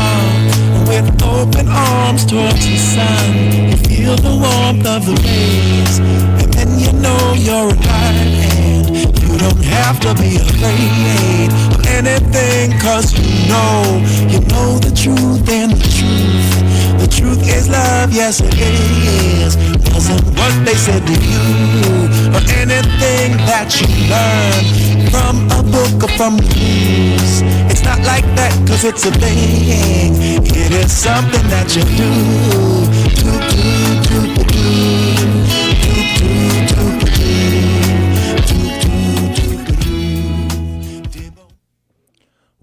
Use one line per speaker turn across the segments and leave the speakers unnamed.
smile with open arms towards the sun. You feel the warmth of the rays, and then you know you're alive, and you don't have to be afraid of anything, cause you know the truth, and the truth is love, yes it is. Wasn't what they said to you, or anything that you learn from a book or from the news. It's not like that, cause it's a thing. It is something that you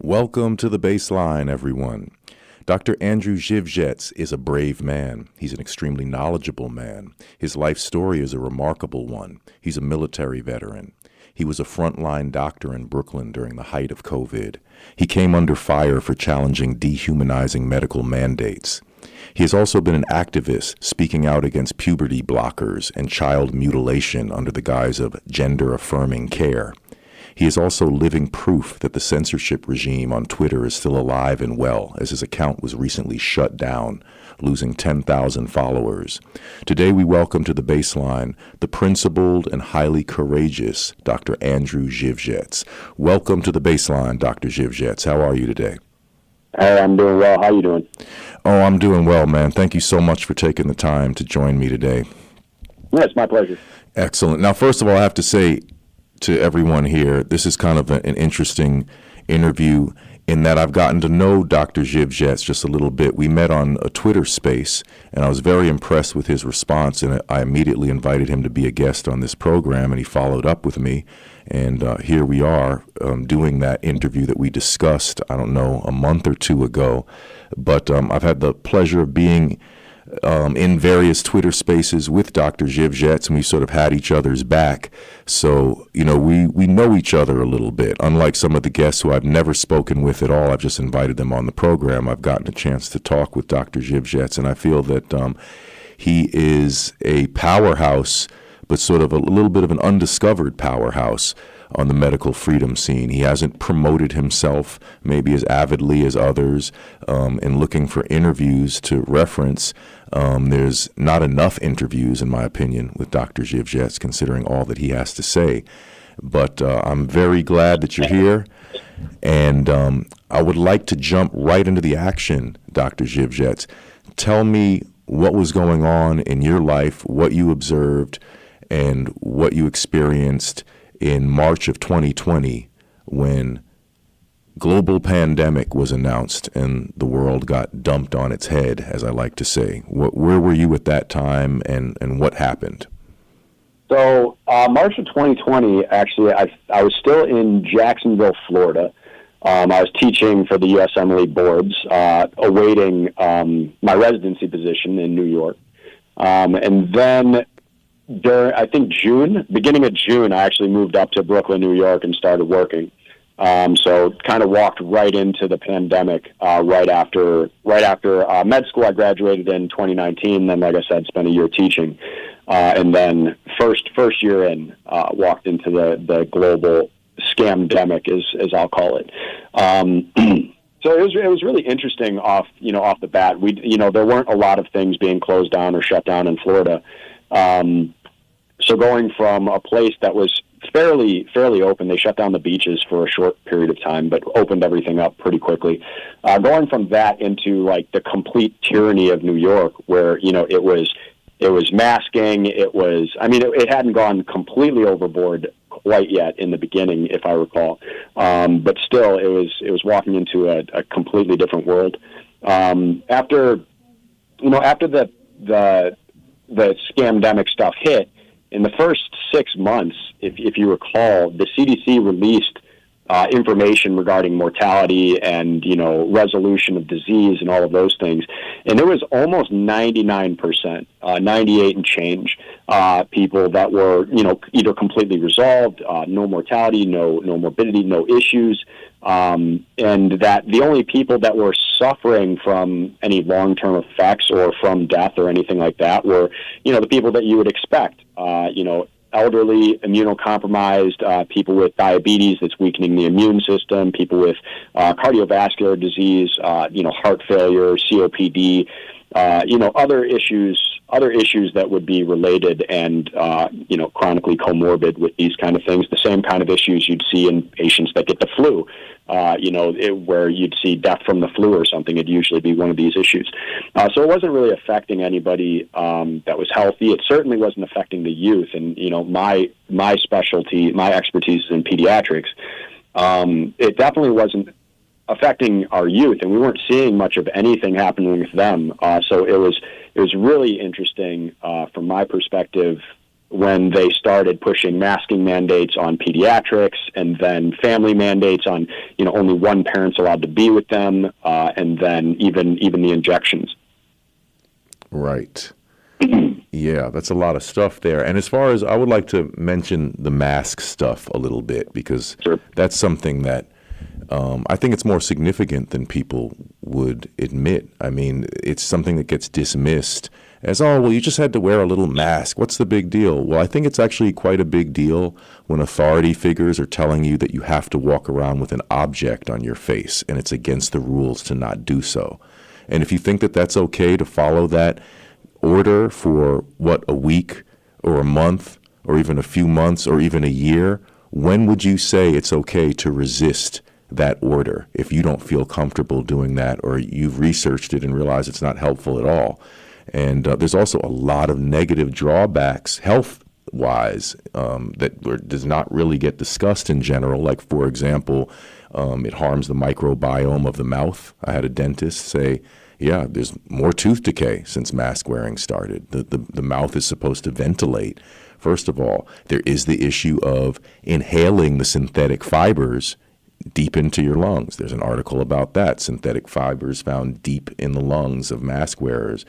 Welcome to the Bassline, everyone. Dr. Andrew Zywiec is a brave man. He's an extremely knowledgeable man. His life story is a remarkable one. He's a military veteran. He was a frontline doctor in Brooklyn during the height of COVID. He came under fire for challenging dehumanizing medical mandates. He has also been an activist speaking out against puberty blockers and child mutilation under the guise of gender-affirming care. He is also living proof that the censorship regime on Twitter is still alive and well, as his account was recently shut down, losing 10,000 followers. Today we welcome to the Bassline the principled and highly courageous Dr. Andrew Zywiec. Welcome to the Bassline, Dr. Zywiec. How are you today?
Hey, I'm doing well. How you doing?
Oh, I'm doing well, man. Thank you so much for taking the time to join me today.
Yeah, it's my pleasure.
Excellent. Now, first of all, I have to say to everyone here, this is kind of an interesting interview in that I've gotten to know Dr. Zywiec just a little bit. We met on a Twitter space, and I was very impressed with his response, and I immediately invited him to be a guest on this program, and he followed up with me, and here we are doing that interview that we discussed, I don't know, a month or two ago. But I've had the pleasure of being in various Twitter spaces with Dr. Zywiec, and we sort of had each other's back. So, you know, we know each other a little bit. Unlike some of the guests who I've never spoken with at all, I've just invited them on the program. I've gotten a chance to talk with Dr. Zywiec, and I feel that he is a powerhouse, but sort of a little bit of an undiscovered powerhouse on the medical freedom scene. He hasn't promoted himself maybe as avidly as others, in looking for interviews to reference. There's not enough interviews, in my opinion, with Dr. Zywiec, considering all that he has to say. But I'm very glad that you're here, and I would like to jump right into the action, Dr. Zywiec. Tell me what was going on in your life, what you observed, and what you experienced in March of 2020 when global pandemic was announced and the world got dumped on its head, as I like to say. Where were you at that time, and what happened?
So March of 2020, actually, I was still in Jacksonville, Florida. I was teaching for the USMLE boards, awaiting my residency position in New York. And then during, I think beginning of June, I actually moved up to Brooklyn, New York, and started working. So kind of walked right into the pandemic right after med school. I graduated in 2019. Then, like I said, spent a year teaching, and then first year in, walked into the global scamdemic, as I'll call it. So it was really interesting off the bat. There weren't a lot of things being closed down or shut down in Florida. So going from a place that was fairly open, they shut down the beaches for a short period of time, but opened everything up pretty quickly. Going from that into like the complete tyranny of New York, where it was masking. It hadn't gone completely overboard quite yet in the beginning, if I recall, but still, it was walking into a completely different world. After the scamdemic stuff hit, in the first 6 months, if you recall, the CDC released information regarding mortality and, resolution of disease and all of those things. And there was almost 99%, 98 and change, people that were, either completely resolved, no mortality, no morbidity, no issues. And that the only people that were suffering from any long-term effects or from death or anything like that were, the people that you would expect, elderly, immunocompromised, people with diabetes that's weakening the immune system, people with cardiovascular disease, heart failure, COPD, other issues that would be related and, chronically comorbid with these kind of things, the same kind of issues you'd see in patients that get the flu, where you'd see death from the flu or something. It'd usually be one of these issues. So it wasn't really affecting anybody that was healthy. It certainly wasn't affecting the youth. And, my specialty, my expertise is in pediatrics. It definitely wasn't affecting our youth, and we weren't seeing much of anything happening with them. So it was really interesting from my perspective when they started pushing masking mandates on pediatrics, and then family mandates on only one parent's allowed to be with them, and then even the injections.
Right. Yeah, that's a lot of stuff there. And as far as I would like to mention the mask stuff a little bit, because
Sure.
that's something that I think it's more significant than people would admit. I mean, it's something that gets dismissed as, oh, well, you just had to wear a little mask. What's the big deal? Well, I think it's actually quite a big deal when authority figures are telling you that you have to walk around with an object on your face, and it's against the rules to not do so. And if you think that that's okay to follow that order for, a week or a month or even a few months or even a year, when would you say it's okay to resist that order if you don't feel comfortable doing that, or you've researched it and realized it's not helpful at all? And there's also a lot of negative drawbacks health-wise that does not really get discussed in general. Like, for example, it harms the microbiome of the mouth. I had a dentist say, yeah, there's more tooth decay since mask wearing started. The mouth is supposed to ventilate. First of all, there is the issue of inhaling the synthetic fibers deep into your lungs. There's an article about that, synthetic fibers found deep in the lungs of mask wearers.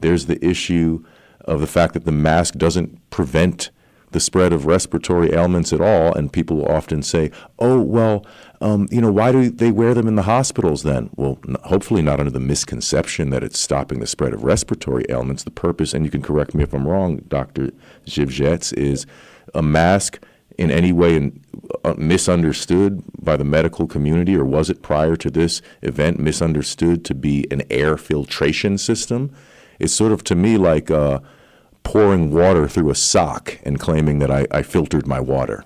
There's the issue of the fact that the mask doesn't prevent the spread of respiratory ailments at all, and people will often say, oh, well, why do they wear them in the hospitals then? Well, hopefully not under the misconception that it's stopping the spread of respiratory ailments. The purpose, and you can correct me if I'm wrong, Dr. Zywiec, is a mask in any way misunderstood by the medical community, or was it prior to this event misunderstood to be an air filtration system? It's sort of, to me, like pouring water through a sock and claiming that I filtered my water.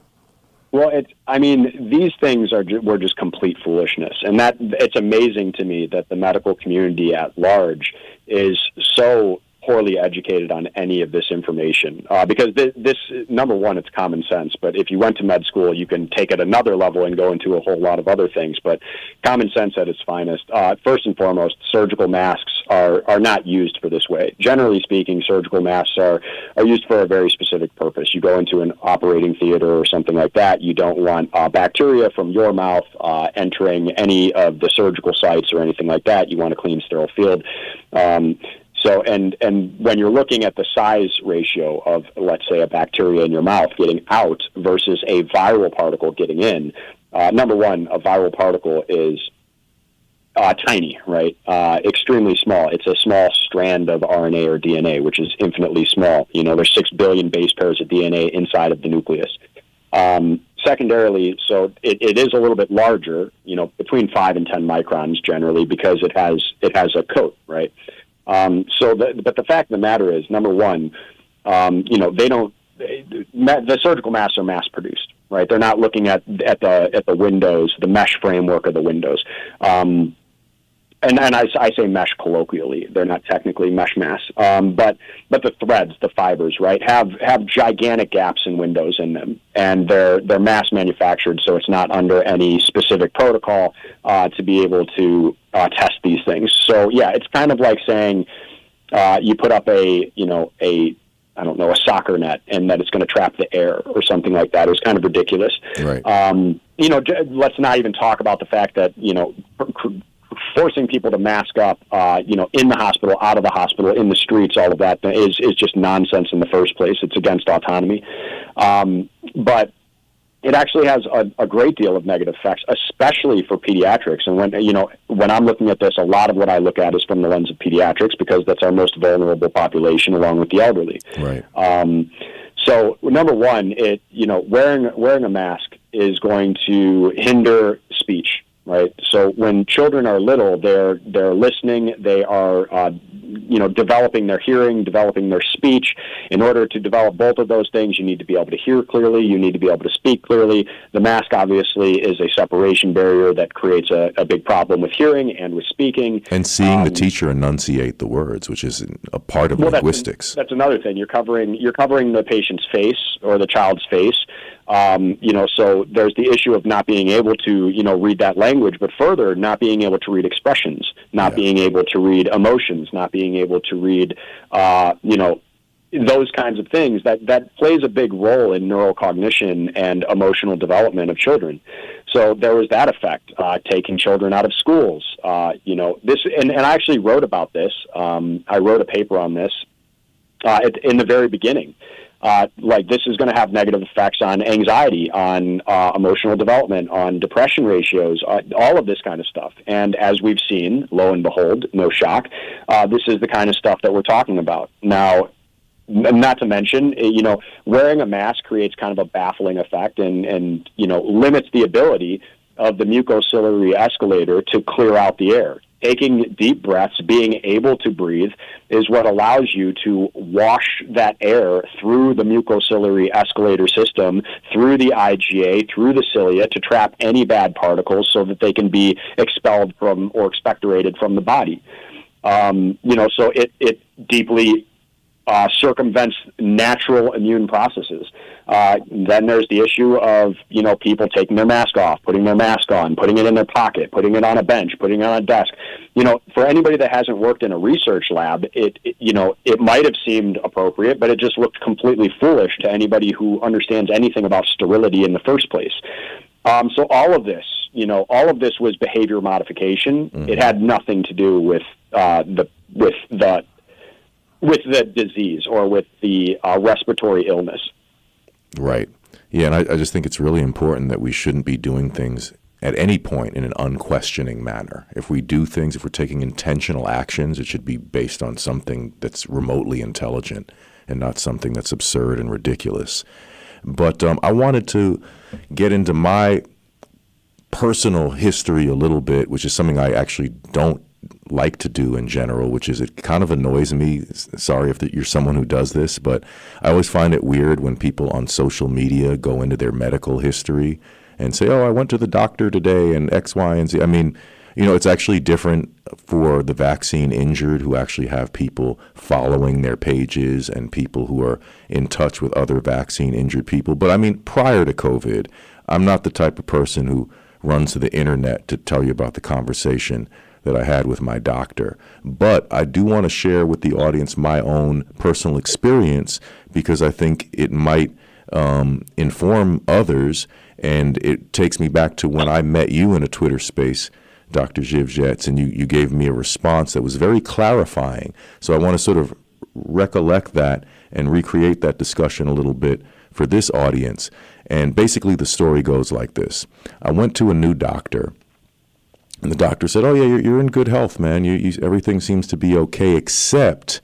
Well, these things were just complete foolishness, and that it's amazing to me that the medical community at large is so poorly educated on any of this information, because this, number one, it's common sense, but if you went to med school, you can take it another level and go into a whole lot of other things, but common sense at its finest. First and foremost, surgical masks are not used for this way. Generally speaking, surgical masks are used for a very specific purpose. You go into an operating theater or something like that, you don't want bacteria from your mouth entering any of the surgical sites or anything like that. You want a clean, sterile field. So, and when you're looking at the size ratio of, let's say, a bacteria in your mouth getting out versus a viral particle getting in, number one, a viral particle is tiny, right? Extremely small. It's a small strand of RNA or DNA, which is infinitely small. There's 6 billion base pairs of DNA inside of the nucleus. Secondarily, so it is a little bit larger, between 5 and 10 microns generally, because it has a coat, right? But the fact of the matter is, number one, the surgical masks are mass produced, right? They're not looking at the windows, the mesh framework of the windows. And I say mesh colloquially. They're not technically mesh masks. But the threads, the fibers, right, have gigantic gaps in windows in them, and they're mass manufactured, so it's not under any specific protocol to be able to test these things. So yeah, it's kind of like saying you put up a soccer net and that it's going to trap the air or something like that. It was kind of ridiculous.
Right.
Let's not even talk about the fact that forcing people to mask up, in the hospital, out of the hospital, in the streets, all of that is just nonsense in the first place. It's against autonomy. But it actually has a great deal of negative effects, especially for pediatrics. And when I'm looking at this, a lot of what I look at is from the lens of pediatrics, because that's our most vulnerable population, along with the elderly.
Right.
So number one, wearing a mask is going to hinder speech, right? So when children are little, they're listening, they are developing their hearing, developing their speech. In order to develop both of those things, you need to be able to hear clearly, you need to be able to speak clearly. The mask obviously is a separation barrier that creates a big problem with hearing and with speaking.
And seeing the teacher enunciate the words, which is a part of linguistics.
That's another thing. You're covering the patient's face or the child's face. So there's the issue of not being able to, read that language, but further, not being able to read expressions, not being able to read emotions, not being able to read, those kinds of things. That plays a big role in neurocognition and emotional development of children. So there was that effect, taking children out of schools. This, and I actually wrote about this. I wrote a paper on this in the very beginning. This is going to have negative effects on anxiety, on emotional development, on depression ratios, all of this kind of stuff. And as we've seen, lo and behold, no shock, this is the kind of stuff that we're talking about. Now, not to mention, wearing a mask creates kind of a baffling effect and limits the ability of the mucociliary escalator to clear out the air. Taking deep breaths, being able to breathe, is what allows you to wash that air through the mucociliary escalator system, through the IgA, through the cilia, to trap any bad particles so that they can be expelled from or expectorated from the body. So it deeply circumvents natural immune processes. Then there's the issue of, people taking their mask off, putting their mask on, putting it in their pocket, putting it on a bench, putting it on a desk. For anybody that hasn't worked in a research lab, it might have seemed appropriate, but it just looked completely foolish to anybody who understands anything about sterility in the first place. So all of this was behavior modification. Mm-hmm. It had nothing to do with the disease or with the respiratory illness.
Right. Yeah, and I just think it's really important that we shouldn't be doing things at any point in an unquestioning manner. If we do things, if we're taking intentional actions, it should be based on something that's remotely intelligent and not something that's absurd and ridiculous. But I wanted to get into my personal history a little bit, which is something I actually don't like to do in general, which is it kind of annoys me. Sorry if you're someone who does this, but I always find it weird when people on social media go into their medical history and say, I went to the doctor today and X, Y, and Z. I mean, it's actually different for the vaccine injured who actually have people following their pages and people who are in touch with other vaccine injured people. But I mean, prior to COVID, I'm not the type of person who runs to the internet to tell you about the conversation that I had with my doctor. But I do want to share with the audience my own personal experience because I think it might inform others, and it takes me back to when I met you in a Twitter space, Dr. Zywiec, and you gave me a response that was very clarifying. So I want to sort of recollect that and recreate that discussion a little bit for this audience. And basically the story goes like this. I went to a new doctor, and the doctor said, "Oh yeah, you're in good health, man. Everything seems to be okay, except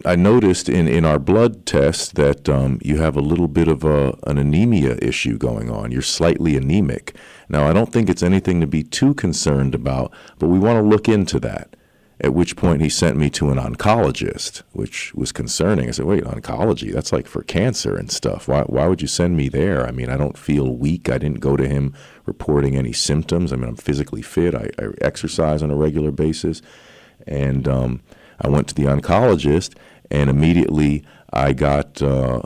I noticed in our blood test that you have a little bit of an anemia issue going on. You're slightly anemic. Now, I don't think it's anything to be too concerned about, but we want to look into that." At which point he sent me to an oncologist, which was concerning. I said, wait, oncology? That's like for cancer and stuff. Why would you send me there? I mean, I don't feel weak. I didn't go to him reporting any symptoms. I mean, I'm physically fit. I exercise on a regular basis. And I went to the oncologist, and immediately I got, an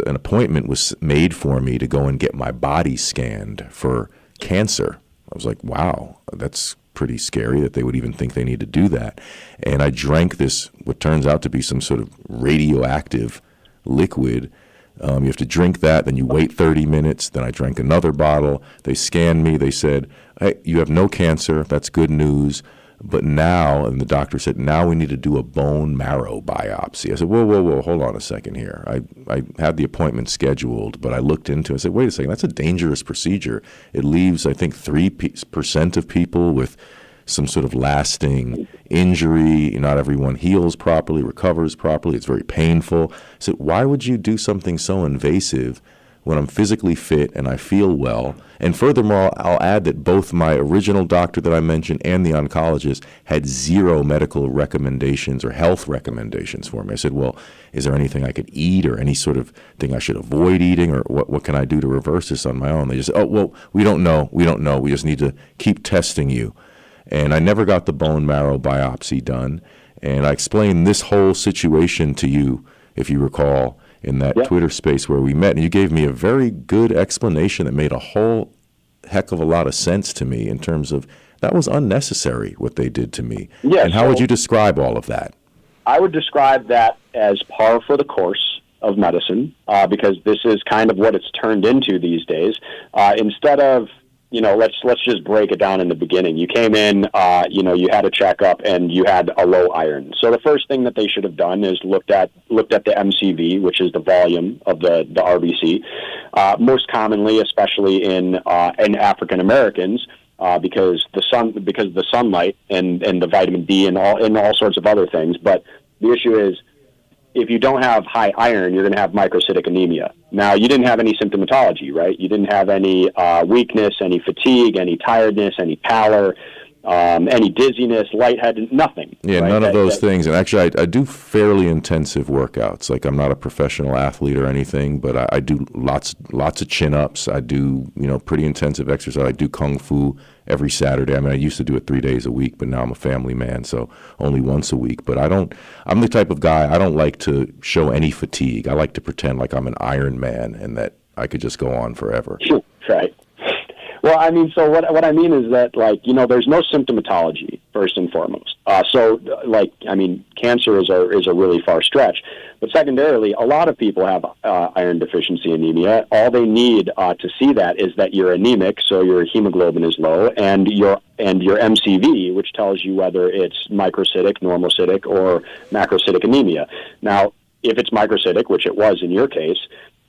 appointment was made for me to go and get my body scanned for cancer. I was like, wow, that's pretty scary that they would even think they need to do that. And I drank this, what turns out to be some sort of radioactive liquid. You have to drink that, then you wait 30 minutes. Then I drank another bottle. They scanned me. They said, hey, you have no cancer. That's good news. But now, and the doctor said, now we need to do a bone marrow biopsy. I said, whoa, hold on a second here. I had the appointment scheduled, but I looked into it. I said, wait a second, that's a dangerous procedure. It leaves, I think, 3% of people with some sort of lasting injury. Not everyone heals properly, recovers properly. It's very painful. So why would you do something so invasive when I'm physically fit and I feel well? And furthermore, I'll add that both my original doctor that I mentioned and the oncologist had zero medical recommendations or health recommendations for me. I said, well, is there anything I could eat or any sort of thing I should avoid eating, or what can I do to reverse this on my own? They just said, oh, well, we don't know. We just need to keep testing you. And I never got the bone marrow biopsy done. And I explained this whole situation to you, if you recall, in that Twitter space where we met, and you gave me a very good explanation that made a whole heck of a lot of sense to me in terms of that was unnecessary what they did to me.
Yeah,
and how would you describe all of that? I
would describe that as par for the course of medicine, because this is kind of what it's turned into these days. Instead of, let's just break it down in the beginning. You came in, you had a checkup and you had a low iron. So the first thing that they should have done is looked at the MCV, which is the volume of the RBC. Most commonly, especially in African Americans, because of the sunlight and the vitamin D and all sorts of other things. But the issue is, if you don't have high iron, you're going to have microcytic anemia. Now, you didn't have any symptomatology, right? You didn't have any weakness, any fatigue, any tiredness, any pallor, any dizziness, lightheadedness, nothing.
Yeah, right? None of those things. And actually, I do fairly intensive workouts. Like, I'm not a professional athlete or anything, but I do lots of chin-ups. I do, pretty intensive exercise. I do kung fu every Saturday. I mean, I used to do it 3 days a week, but now I'm a family man, so only once a week. But I'm the type of guy, I don't like to show any fatigue. I like to pretend like I'm an Iron Man and that I could just go on forever.
Right. Well, I mean, so what I mean is that, there's no symptomatology, first and foremost. Cancer is a really far stretch. But secondarily, a lot of people have iron deficiency anemia. All they need to see that is that you're anemic, so your hemoglobin is low, and your MCV, which tells you whether it's microcytic, normocytic, or macrocytic anemia. Now, if it's microcytic, which it was in your case,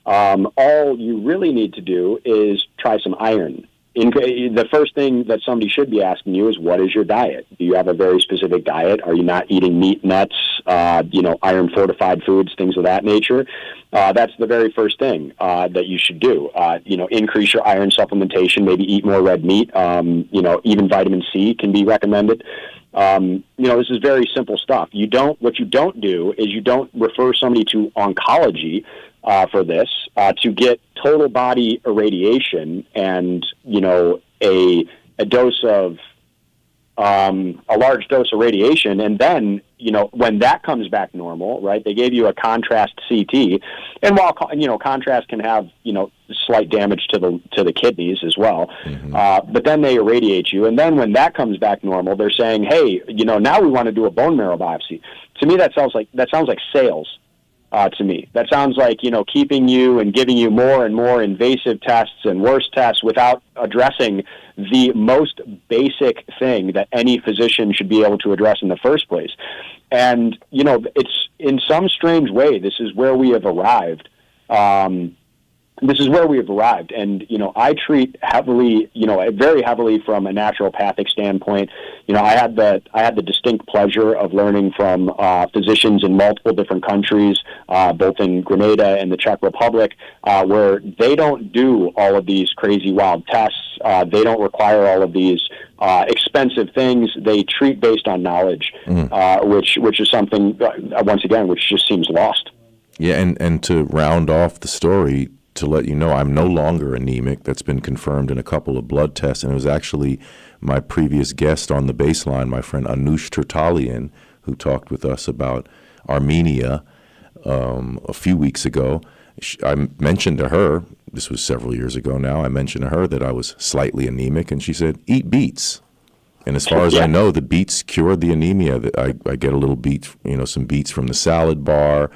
all you really need to do is try some iron. The first thing that somebody should be asking you is, what is your diet? Do you have a very specific diet? Are you not eating meat, nuts, iron-fortified foods, things of that nature? That's the very first thing that you should do. Increase your iron supplementation, maybe eat more red meat. Even vitamin C can be recommended. This is very simple stuff. What you don't do is you don't refer somebody to oncology for this, to get total body irradiation and, a dose of, a large dose of radiation. And then, when that comes back normal, right, they gave you a contrast CT. And while, contrast can have, slight damage to the kidneys as well. Mm-hmm. But then they irradiate you. And then when that comes back normal, they're saying, hey, now we want to do a bone marrow biopsy. To me, that sounds like sales. To me, that sounds like, keeping you and giving you more and more invasive tests and worse tests without addressing the most basic thing that any physician should be able to address in the first place. And, it's in some strange way, this is where we have arrived. And, I treat heavily, very heavily from a naturopathic standpoint. I had the distinct pleasure of learning from physicians in multiple different countries, both in Grenada and the Czech Republic, where they don't do all of these crazy wild tests. They don't require all of these expensive things. They treat based on knowledge, which is something, once again, which just seems lost.
Yeah, and to round off the story, to let you know, I'm no longer anemic. That's been confirmed in a couple of blood tests. And it was actually my previous guest on the Bassline, my friend Anush Tertalian, who talked with us about Armenia a few weeks ago. I mentioned to her, this was several years ago now, I mentioned to her that I was slightly anemic, and she said, eat beets. And as far as I know, the beets cured the anemia. I get a little beet, some beets from the salad bar.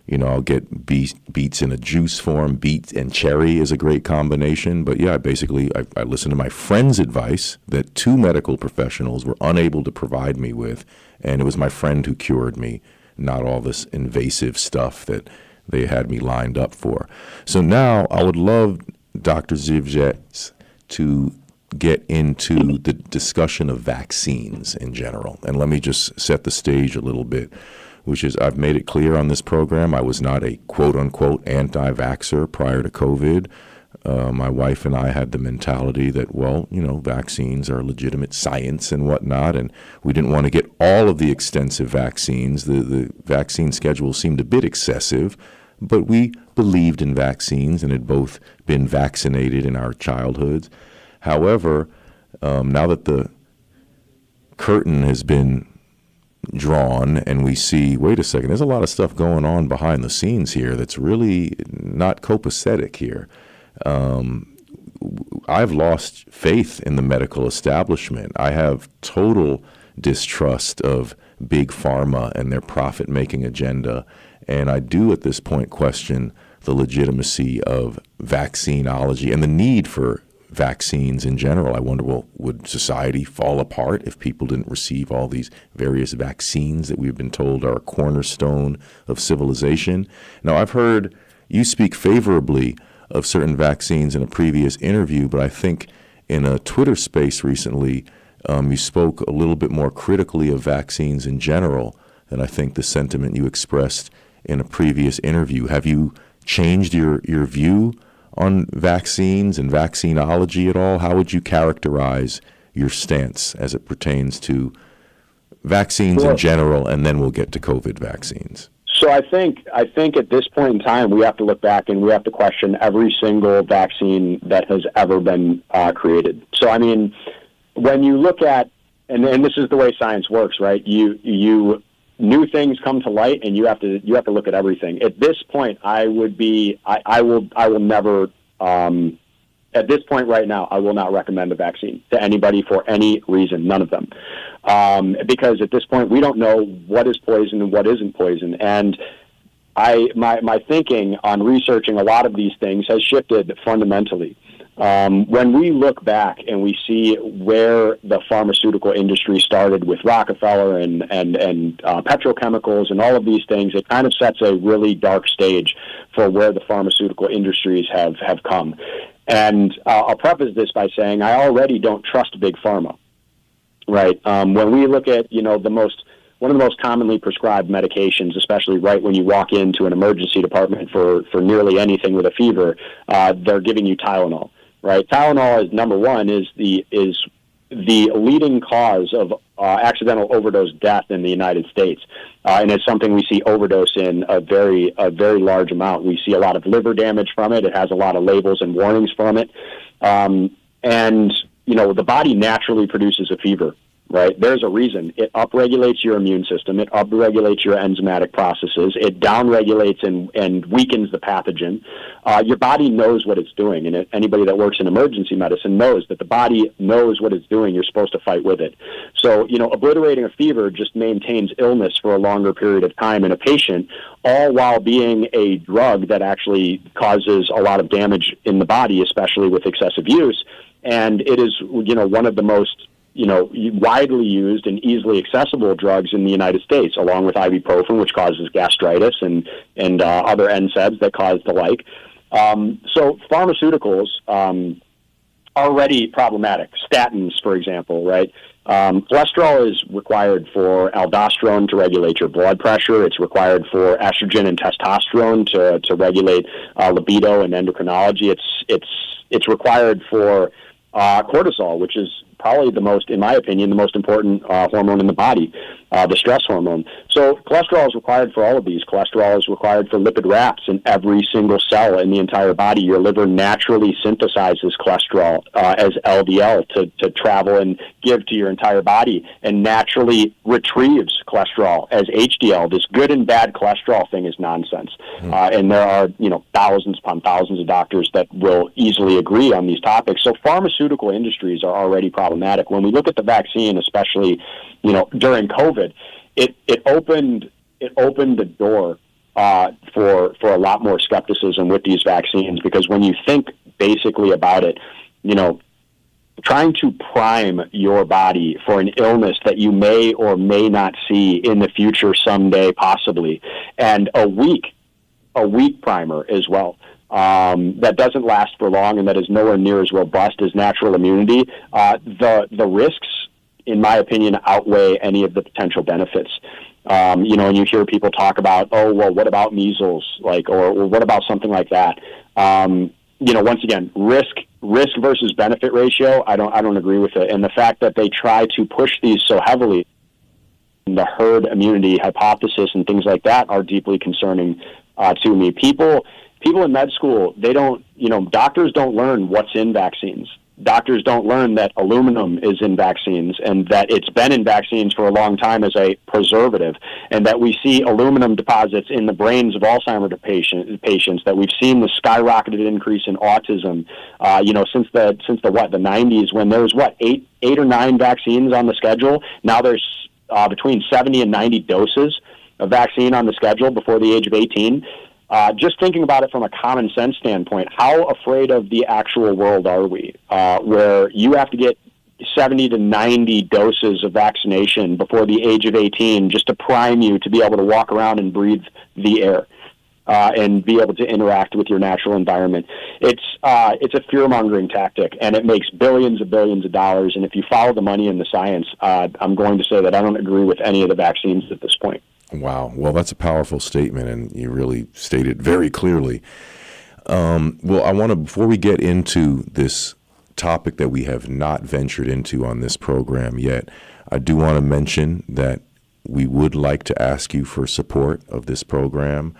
I'll get beets in a juice form. Beet and cherry is a great combination. But yeah, I listened to my friend's advice that 2 medical professionals were unable to provide me with. And it was my friend who cured me, not all this invasive stuff that they had me lined up for. So now I would love Dr. Zywiec to get into the discussion of vaccines in general. And let me just set the stage a little bit, which is I've made it clear on this program I was not a quote-unquote anti-vaxxer prior to COVID. My wife and I had the mentality that, well, vaccines are legitimate science and whatnot, and we didn't want to get all of the extensive vaccines. The vaccine schedule seemed a bit excessive, but we believed in vaccines and had both been vaccinated in our childhoods. However, now that the curtain has been drawn and we see, wait a second, there's a lot of stuff going on behind the scenes here that's really not copacetic here. I've lost faith in the medical establishment. I have total distrust of big pharma and their profit-making agenda. And I do at this point question the legitimacy of vaccinology and the need for vaccines in general. I wonder, well, would society fall apart if people didn't receive all these various vaccines that we've been told are a cornerstone of civilization? Now, I've heard you speak favorably of certain vaccines in a previous interview, but I think in a Twitter space recently, you spoke a little bit more critically of vaccines in general than I think the sentiment you expressed in a previous interview. Have you changed your view on vaccines and vaccinology at all? How would you characterize your stance as it pertains to vaccines in general, and then we'll get to COVID vaccines?
So I think at this point in time, we have to look back and we have to question every single vaccine that has ever been created. So, I mean, when you look at, and this is the way science works, right? You new things come to light, and you have to look at everything. At this point, I will never. At this point right now, I will not recommend a vaccine to anybody for any reason, none of them. Because at this point, we don't know what is poison and what isn't poison. And my thinking on researching a lot of these things has shifted fundamentally. When we look back and we see where the pharmaceutical industry started with Rockefeller and petrochemicals and all of these things, it kind of sets a really dark stage for where the pharmaceutical industries have come. And I'll preface this by saying I already don't trust big pharma, right? When we look at, one of the most commonly prescribed medications, especially right when you walk into an emergency department for nearly anything with a fever, they're giving you Tylenol, right? Tylenol is number one, is the leading cause of accidental overdose death in the United States. And it's something we see overdose in a very large amount. We see a lot of liver damage from it. It has a lot of labels and warnings from it. And, the body naturally produces a fever, right? There's a reason. It upregulates your immune system. It upregulates your enzymatic processes. It downregulates and weakens the pathogen. Your body knows what it's doing, and anybody that works in emergency medicine knows that the body knows what it's doing. You're supposed to fight with it. So, obliterating a fever just maintains illness for a longer period of time in a patient, all while being a drug that actually causes a lot of damage in the body, especially with excessive use. And it is, one of the most widely used and easily accessible drugs in the United States, along with ibuprofen, which causes gastritis, and other NSAIDs that cause the like. So pharmaceuticals are already problematic. Statins, for example, right? Cholesterol is required for aldosterone to regulate your blood pressure. It's required for estrogen and testosterone to regulate libido and endocrinology. It's required for cortisol, which is probably in my opinion, the most important hormone in the body, the stress hormone. So cholesterol is required for all of these. Cholesterol is required for lipid rafts in every single cell in the entire body. Your liver naturally synthesizes cholesterol as LDL to travel and give to your entire body, and naturally retrieves cholesterol as HDL. This good and bad cholesterol thing is nonsense. And there are, thousands upon thousands of doctors that will easily agree on these topics. So pharmaceutical industries are already problematic. When we look at the vaccine, especially, during COVID, it opened the door for a lot more skepticism with these vaccines, because when you think basically about it, trying to prime your body for an illness that you may or may not see in the future someday, possibly, and a weak primer as well. that doesn't last for long and that is nowhere near as robust as natural immunity, the risks, in my opinion, outweigh any of the potential benefits. And you hear people talk about, oh, well, what about measles, or what about something like that? Once again, risk versus benefit ratio, I don't agree with it. And the fact that they try to push these so heavily, the herd immunity hypothesis and things like that, are deeply concerning to me. People in med school, doctors don't learn what's in vaccines. Doctors don't learn that aluminum is in vaccines and that it's been in vaccines for a long time as a preservative, and that we see aluminum deposits in the brains of Alzheimer's patients, that we've seen the skyrocketed increase in autism, since the 90s, when there was eight or nine vaccines on the schedule. Now there's between 70 and 90 doses of vaccine on the schedule before the age of 18. Just thinking about it from a common sense standpoint, how afraid of the actual world are we, where you have to get 70 to 90 doses of vaccination before the age of 18 just to prime you to be able to walk around and breathe the air and be able to interact with your natural environment? It's a fear-mongering tactic, and it makes billions of dollars. And if you follow the money and the science, I'm going to say that I don't agree with any of the vaccines at this point.
Wow. Well, that's a powerful statement, and you really stated very clearly. Well, I want to, before we get into this topic that we have not ventured into on this program yet, I do want to mention that we would like to ask you for support of this program.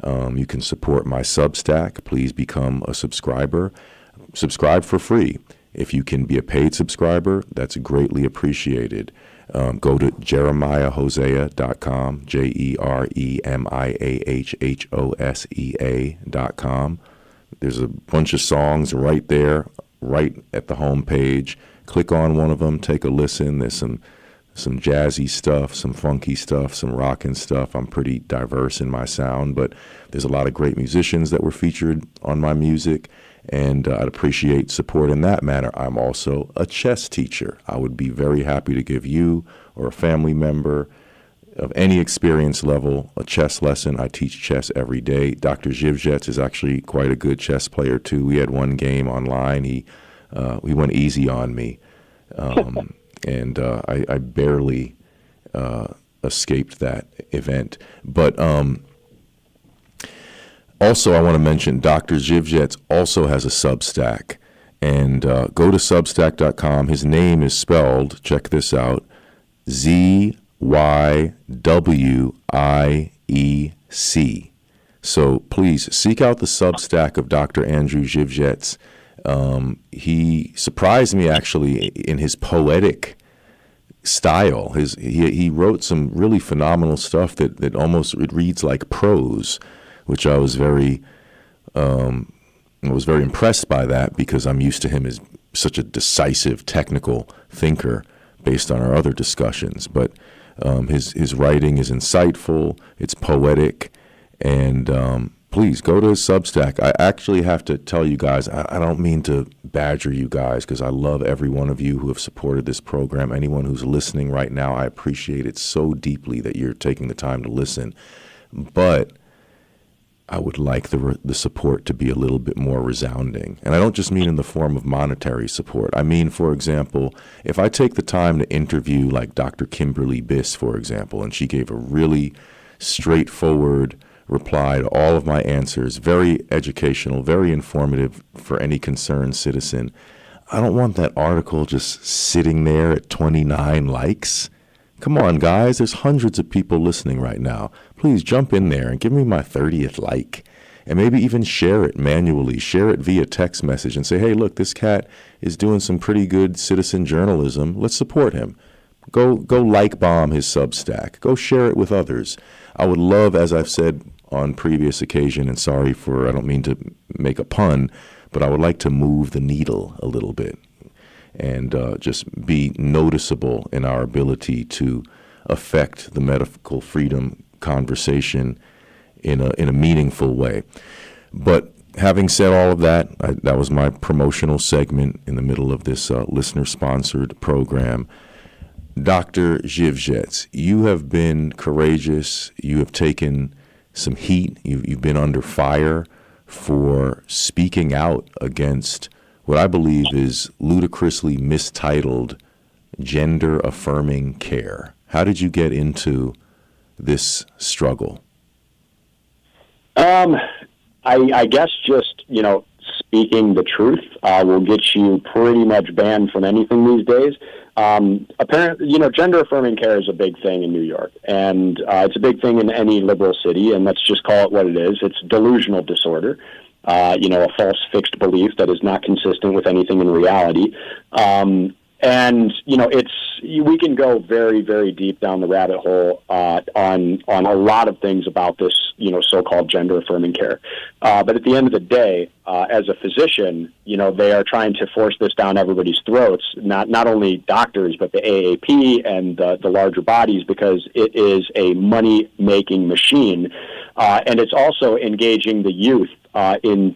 You can support my Substack. Please become a subscriber. Subscribe for free. If you can be a paid subscriber, that's greatly appreciated. Go to jeremiahhosea.com, jeremiahhosea.com. There's a bunch of songs right there, right at the home page. Click on one of them, take a listen. There's some jazzy stuff, some funky stuff, some rockin' stuff. I'm pretty diverse in my sound, but there's a lot of great musicians that were featured on my music, and I'd appreciate support in that manner. I'm also a chess teacher. I would be very happy to give you or a family member of any experience level a chess lesson. I teach chess every day. Dr. Zywiec is actually quite a good chess player too. We had one game online. He went easy on me, and I barely escaped that event. But also, I want to mention Dr. Zywiec also has a Substack, and go to substack.com. His name is spelled, check this out, Zywiec. So please seek out the Substack of Dr. Andrew Zywiec. He surprised me actually in his poetic style. He wrote some really phenomenal stuff that almost it reads like prose, which I was very impressed by that, because I'm used to him as such a decisive technical thinker based on our other discussions. But his writing is insightful, it's poetic, and please go to his Substack. I actually have to tell you guys, I don't mean to badger you guys, because I love every one of you who have supported this program. Anyone who's listening right now, I appreciate it so deeply that you're taking the time to listen. But I would like the support to be a little bit more resounding. And I don't just mean in the form of monetary support. I mean, for example, if I take the time to interview like Dr. Kimberly Biss, for example, and she gave a really straightforward reply to all of my answers, very educational, very informative for any concerned citizen, I don't want that article just sitting there at 29 likes. Come on, guys, there's hundreds of people listening right now. Please jump in there and give me my 30th like, and maybe even share it manually, share it via text message and say, hey, look, this cat is doing some pretty good citizen journalism. Let's support him. Go like bomb his Substack. Go share it with others. I would love, as I've said on previous occasion, and sorry I don't mean to make a pun, but I would like to move the needle a little bit and just be noticeable in our ability to affect the medical freedom conversation in a meaningful way. But having said all of that, that was my promotional segment in the middle of this listener-sponsored program. Dr. Zywiec, you have been courageous. You have taken some heat. You've been under fire for speaking out against what I believe is ludicrously mistitled gender-affirming care. How did you get into this struggle?
I guess just, speaking the truth will get you pretty much banned from anything these days. Apparently, gender-affirming care is a big thing in New York, and it's a big thing in any liberal city, and let's just call it what it is. It's delusional disorder, a false fixed belief that is not consistent with anything in reality. And we can go very, very deep down the rabbit hole on a lot of things about this, so-called gender-affirming care. But at the end of the day, as a physician, they are trying to force this down everybody's throats, not only doctors, but the AAP and the larger bodies, because it is a money-making machine. And it's also engaging the youth in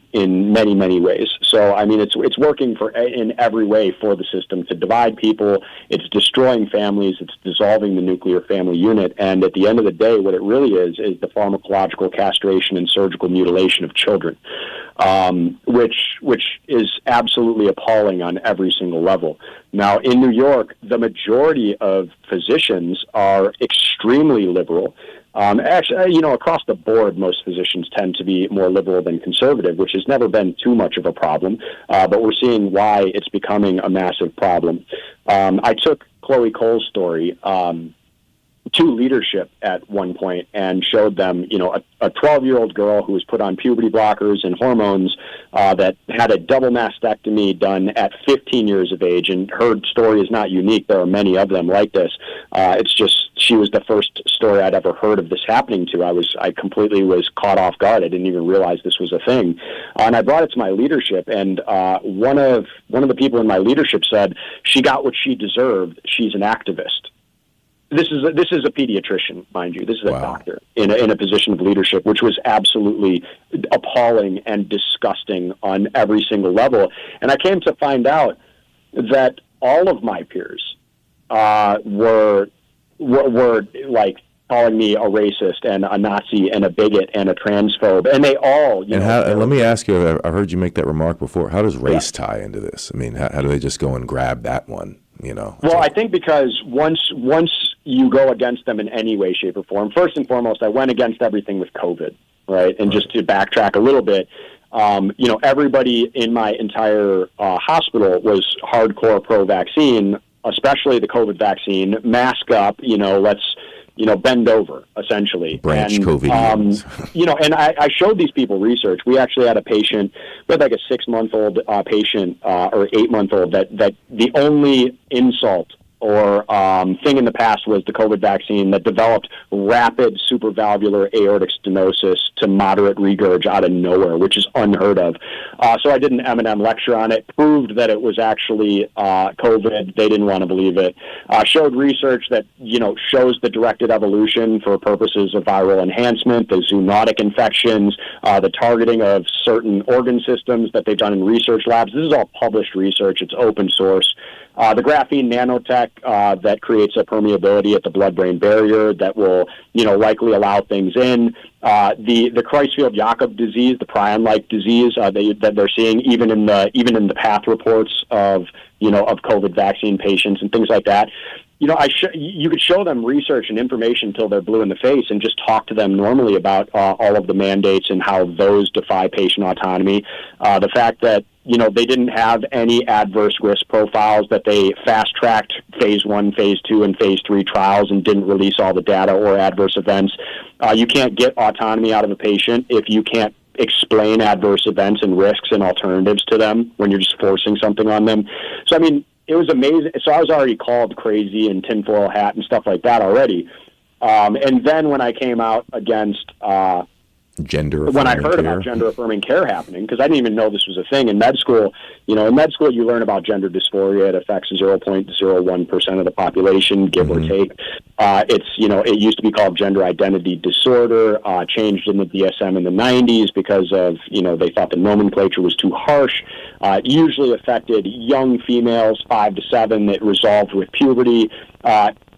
many, many ways. So, it's working in every way for the system to divide people. It's destroying families. It's dissolving the nuclear family unit. And at the end of the day, what it really is the pharmacological castration and surgical mutilation of children, which is absolutely appalling on every single level. Now, in New York, the majority of physicians are extremely liberal. Actually, across the board, most physicians tend to be more liberal than conservative, which has never been too much of a problem. But we're seeing why it's becoming a massive problem. I took Chloe Cole's story to leadership at one point and showed them, a 12-year-old girl who was put on puberty blockers and hormones that had a double mastectomy done at 15 years of age. And her story is not unique. There are many of them like this. It's just she was the first story I'd ever heard of this happening to. I completely was caught off guard. I didn't even realize this was a thing. And I brought it to my leadership, and one of the people in my leadership said, she got what she deserved. She's an activist. This is a pediatrician, mind you. This is a doctor in a position of leadership, which was absolutely appalling and disgusting on every single level. And I came to find out that all of my peers were like calling me a racist and a Nazi and a bigot and a transphobe, and they all.
Let me ask you. I've heard you make that remark before. How does race tie into this? How do they just go and grab that one? Well,
I think because once you go against them in any way, shape, or form, first and foremost, I went against everything with COVID, right? And just to backtrack a little bit, everybody in my entire hospital was hardcore pro-vaccine, especially the COVID vaccine. Mask up, let's bend over, essentially.
Branch COVID.
And I showed these people research. We actually had a patient, we had like a 6-month-old patient or 8-month-old that the only insult or thing in the past was the COVID vaccine that developed rapid supravalvular aortic stenosis to moderate regurg out of nowhere, which is unheard of. So I did an M&M lecture on it, proved that it was actually COVID. They didn't want to believe it. Showed research that, shows the directed evolution for purposes of viral enhancement, the zoonotic infections, the targeting of certain organ systems that they've done in research labs. This is all published research. It's open source. The graphene nanotech that creates a permeability at the blood-brain barrier that will, likely allow things in. The Creutzfeldt-Jakob disease, the prion-like disease that they're seeing even in the path reports of COVID vaccine patients and things like that. You could show them research and information until they're blue in the face and just talk to them normally about all of the mandates and how those defy patient autonomy. The fact that, they didn't have any adverse risk profiles, that they fast-tracked phase 1, phase 2, and phase 3 trials and didn't release all the data or adverse events. You can't get autonomy out of a patient if you can't explain adverse events and risks and alternatives to them when you're just forcing something on them. So, it was amazing. So I was already called crazy and tinfoil hat and stuff like that already. And then when I came out against when I heard about gender-affirming care happening, because I didn't even know this was a thing in med school. In med school you learn about gender dysphoria. It affects 0.01% of the population, give or take. It used to be called gender identity disorder, changed in the DSM in the 90s because of, they thought the nomenclature was too harsh. It usually affected young females, 5 to 7, that resolved with puberty.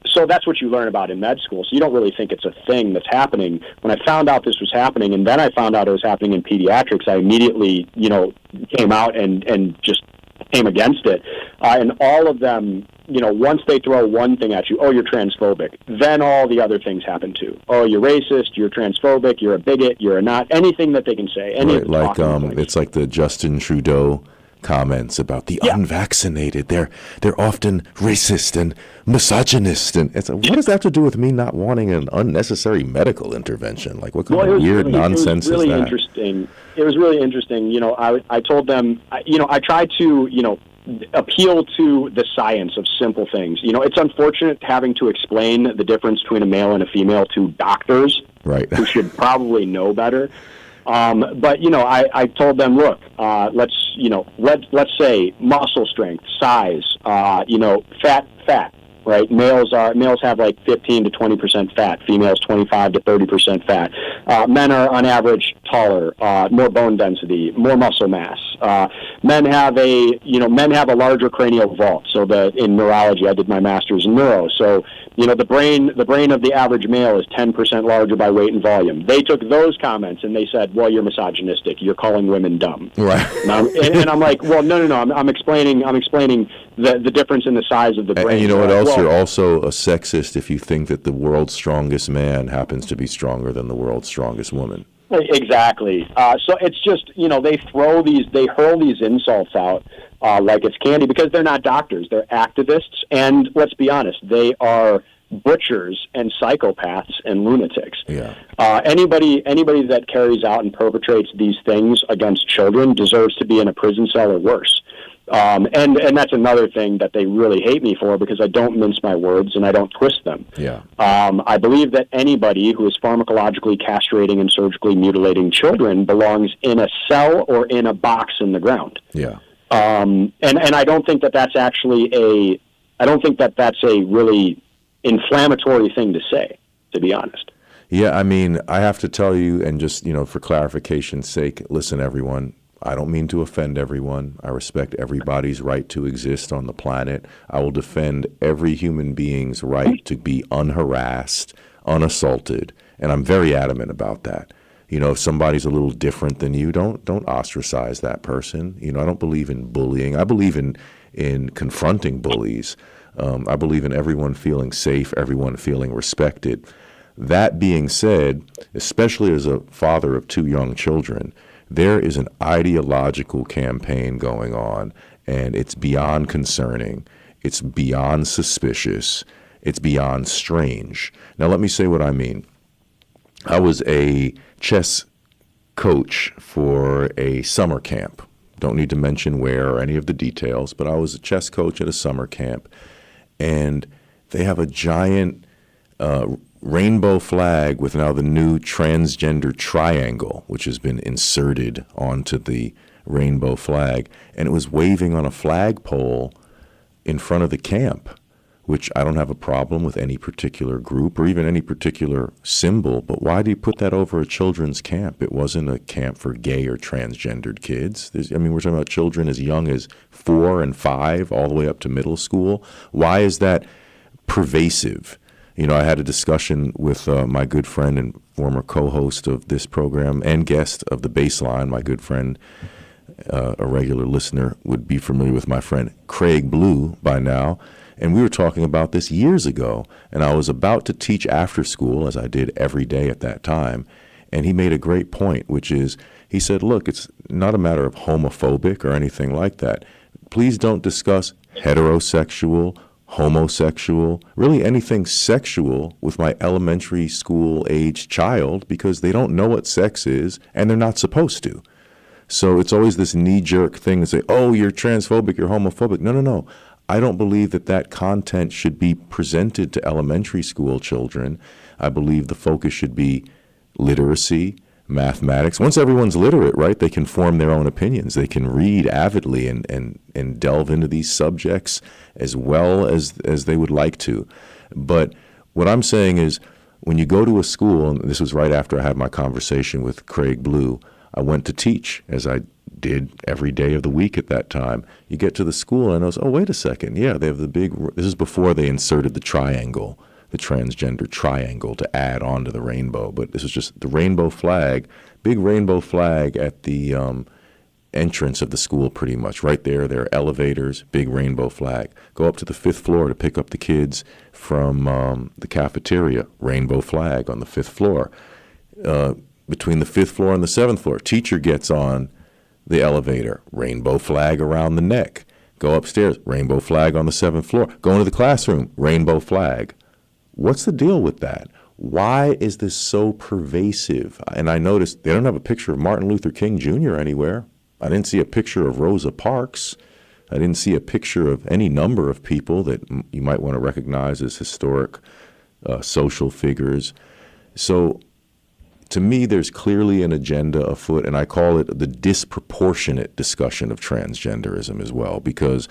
So that's what you learn about in med school. So you don't really think it's a thing that's happening. When I found out this was happening, and then I found out it was happening in pediatrics, I immediately, came out and just came against it. And all of them, once they throw one thing at you, oh, you're transphobic, then all the other things happen too. Oh, you're racist, you're transphobic, you're a bigot, you're a not, anything that they can say.
Right, like it's like the Justin Trudeau comments about the unvaccinated. They're often racist and misogynist, and it's what does that have to do with me not wanting an unnecessary medical intervention? Like, what kind of weird nonsense is that?
Interesting. It was really interesting. I told them, I tried to, appeal to the science of simple things. It's unfortunate having to explain the difference between a male and a female to doctors,
right,
who should probably know better. But I told them, look, let's say muscle strength, size, fat, right? Males have like 15 to 20% fat, females 25 to 30% fat. Men are on average taller, more bone density, more muscle mass. Men have a larger cranial vault. So in neurology, I did my master's in neuro. So, the brain of the average male is 10% larger by weight and volume. They took those comments and they said, well, you're misogynistic. You're calling women dumb.
Right.
And I'm like, well, no. I'm explaining the difference in the size of the brain.
And you know what else? You're also a sexist if you think that the world's strongest man happens to be stronger than the world's strongest woman.
Exactly. So it's just, they hurl these insults out like it's candy because they're not doctors. They're activists. And let's be honest, they are butchers and psychopaths and lunatics.
Yeah.
Anybody that carries out and perpetrates these things against children deserves to be in a prison cell or worse. And that's another thing that they really hate me for, because I don't mince my words and I don't twist them.
Yeah.
I believe that anybody who is pharmacologically castrating and surgically mutilating children belongs in a cell or in a box in the ground.
Yeah.
And I don't think that that's actually that's a really inflammatory thing to say, to be honest.
Yeah, I mean, I have to tell you, and just, for clarification's sake, listen, everyone, I don't mean to offend everyone. I respect everybody's right to exist on the planet. I will defend every human being's right to be unharassed, unassaulted, and I'm very adamant about that. If somebody's a little different than you, don't ostracize that person. I don't believe in bullying. I believe in confronting bullies. I believe in everyone feeling safe, everyone feeling respected. That being said, especially as a father of 2 young children, there is an ideological campaign going on, and it's beyond concerning. It's beyond suspicious. It's beyond strange. Now, let me say what I mean. I was a chess coach for a summer camp. Don't need to mention where or any of the details, but I was a chess coach at a summer camp, and they have a giant rainbow flag with now the new transgender triangle, which has been inserted onto the rainbow flag, and it was waving on a flagpole in front of the camp, which I don't have a problem with any particular group or even any particular symbol, but why do you put that over a children's camp? It wasn't a camp for gay or transgendered kids. We're talking about children as young as 4 and 5 all the way up to middle school. Why is that pervasive? I had a discussion with my good friend and former co-host of this program and guest of the Bassline, my good friend, a regular listener would be familiar with my friend Craig Blue by now. And we were talking about this years ago, and I was about to teach after school, as I did every day at that time, and he made a great point, which is, he said, look, it's not a matter of homophobic or anything like that. Please don't discuss heterosexual, homosexual, really anything sexual with my elementary school age child, because they don't know what sex is, and they're not supposed to. So it's always this knee-jerk thing to say, oh, you're transphobic, you're homophobic. No. I don't believe that content should be presented to elementary school children. I believe the focus should be literacy, mathematics. Once everyone's literate, right, they can form their own opinions. They can read avidly and delve into these subjects as well as they would like to. But what I'm saying is, when you go to a school, and this was right after I had my conversation with Craig Blue, I went to teach, as I did every day of the week at that time. You get to the school and I was, oh, wait a second. Yeah, they have this is before they inserted the triangle, the transgender triangle to add on to the rainbow. But this is just the rainbow flag, big rainbow flag at the entrance of the school pretty much. Right there are elevators, big rainbow flag. Go up to the 5th floor to pick up the kids from the cafeteria, rainbow flag on the 5th floor. Between the 5th floor and the 7th floor, teacher gets on the elevator, rainbow flag around the neck. Go upstairs, rainbow flag on the 7th floor. Go into the classroom, rainbow flag. What's the deal with that? Why is this so pervasive? And I noticed they don't have a picture of Martin Luther King Jr. anywhere. I didn't see a picture of Rosa Parks. I didn't see a picture of any number of people that you might want to recognize as historic social figures. So to me, there's clearly an agenda afoot, and I call it the disproportionate discussion of transgenderism as well, because,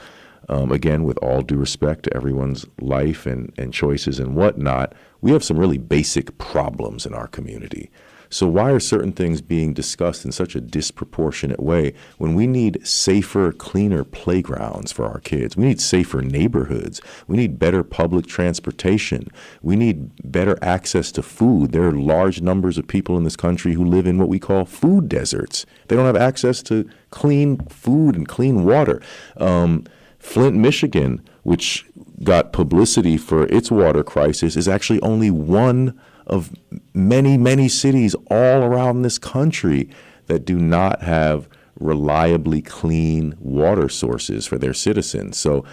again, with all due respect to everyone's life and choices and whatnot, we have some really basic problems in our community. So why are certain things being discussed in such a disproportionate way when we need safer, cleaner playgrounds for our kids? We need safer neighborhoods. We need better public transportation. We need better access to food. There are large numbers of people in this country who live in what we call food deserts. They don't have access to clean food and clean water. Flint, Michigan, which got publicity for its water crisis, is actually only one of many, many cities all around this country that do not have reliably clean water sources for their citizens. So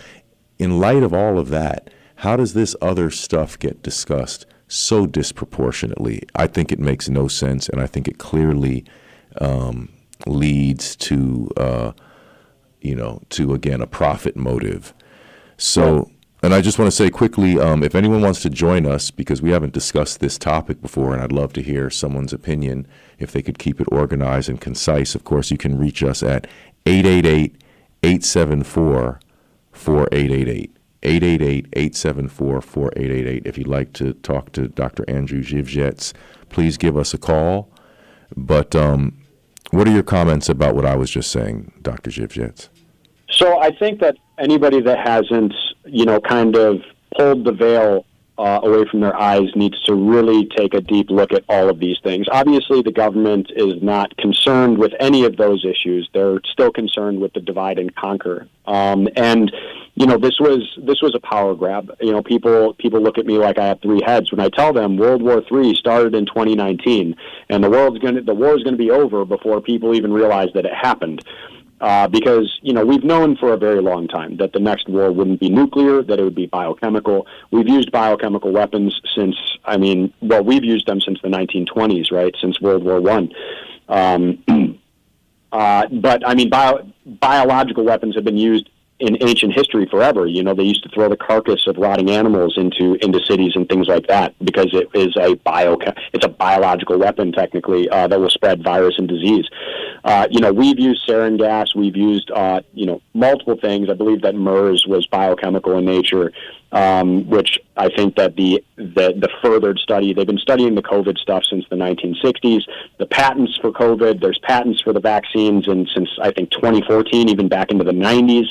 in light of all of that, how does this other stuff get discussed so disproportionately? I think it makes no sense, and I think it clearly leads to, again, a profit motive. So... And I just want to say quickly, if anyone wants to join us, because we haven't discussed this topic before, and I'd love to hear someone's opinion, if they could keep it organized and concise, of course, you can reach us at 888-874-4888. 888-874-4888. If you'd like to talk to Dr. Andrew Zywiec, please give us a call. But what are your comments about what I was just saying, Dr. Zywiec?
So I think that anybody that hasn't, kind of pulled the veil away from their eyes needs to really take a deep look at all of these things. Obviously, the government is not concerned with any of those issues. They're still concerned with the divide and conquer. This was a power grab. People look at me like I have three heads when I tell them World War III started in 2019, and the war is going to be over before people even realize that it happened. Because, we've known for a very long time that the next war wouldn't be nuclear, that it would be biochemical. We've used biochemical weapons we've used them since the 1920s, right, since World War I. Biological weapons have been used in ancient history forever. They used to throw the carcass of rotting animals into cities and things like that because it is it's a biological weapon technically that will spread virus and disease. We've used sarin gas. We've used multiple things. I believe that MERS was biochemical in nature, which I think that the furthered study, they've been studying the COVID stuff since the 1960s. The patents for COVID, there's patents for the vaccines, and since I think 2014, even back into the 90s.